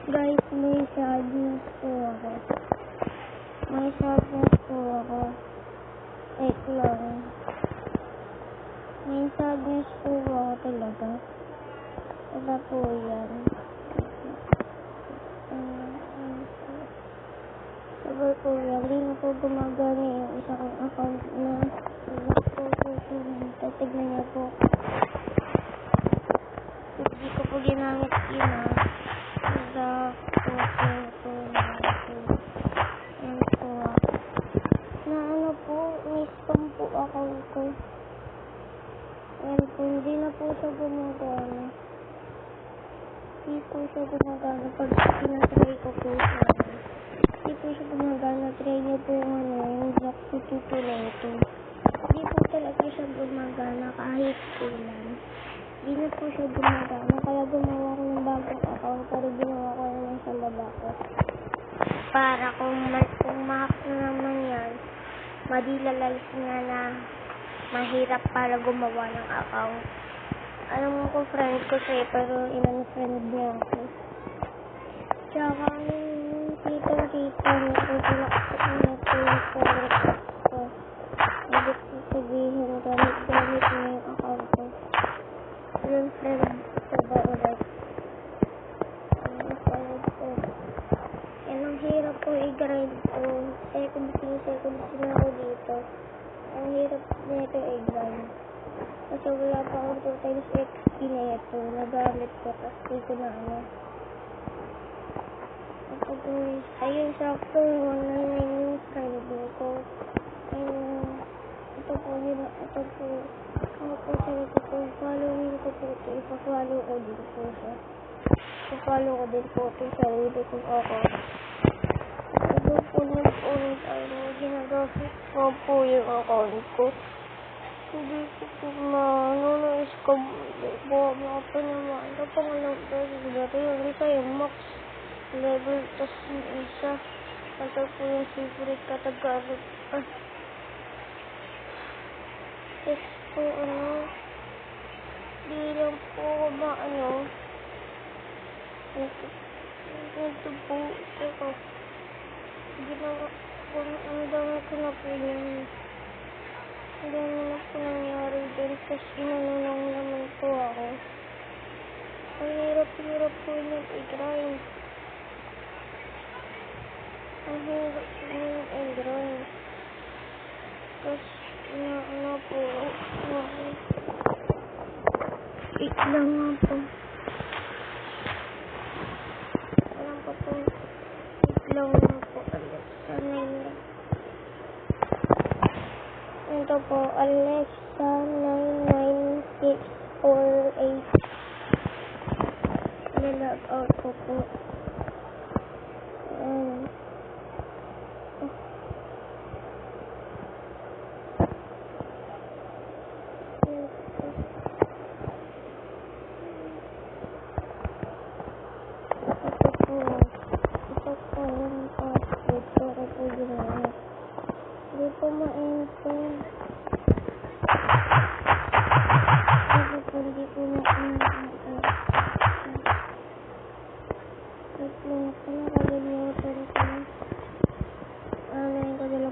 Guys, may sadness po ako. May sadness po ako. Wait lang. May sadness po ako talaga. Wala po yan. Sabi po yan. Hindi na po gumagana yung isa kong account na tignan niyo po. Hindi ko po ginamit yun na-spam po account ko. Ayan po, hindi na po siya gumagana. Hindi po siya gumagana pag pinatry ko po siya. Hindi po siya gumagana. Try niyo po yung Block 2222. Hindi po talaga siya gumagana kahit kailan. Hindi na po siya gumagana. Kaya gumawa ko ng bagong account pero ginawa ko naman sa baba ko. Para kung ma-hack na naman yan, madilalay nga na mahirap para gumawa ng account. Alam mo ko friend ko siya pero friend niya ako. Tsaka yung tita niya ko pinaksak niya po yung forward ko. Ibig ko sabihin gamit niya yung account ko. Yung friend ko ba ulit? Ang hirap po i-grind ko. Second scene ako dito. Ang hirap nito i-grind. Kasi wala pa akong 2 times XP na ito. Nagamit ko. Tapos dito na ano. Ayun, sakto. 199 yung friend ko. Ayun. Ito po yun. Ito po. Ako po sabi ko po. Following ko po ito. Ipa-follow ko din po siya. Ipa-follow ko din po ito. Sarili ko ako. Ulit ginagamit ko po yung account ko. Hindi ko po na-scam. Buwa po naman. Ito pang alam ko. Hindi kayo max level. Tapos yung isa. Ito po yung secret katagamit. Tapos po di lang po ito po. Ito. Ginawa ko, ang dami ko na po yun. Ang dami na po nangyari din kasi inanunong naman po ako. Ang hirap-hirap po yun i-grind. Ang hirap yun i-grind. Kasi po. Wait lang nga po. Alam ko po. Wait lang nga po. Ito po, Alexa 99648. Nilag out ko po.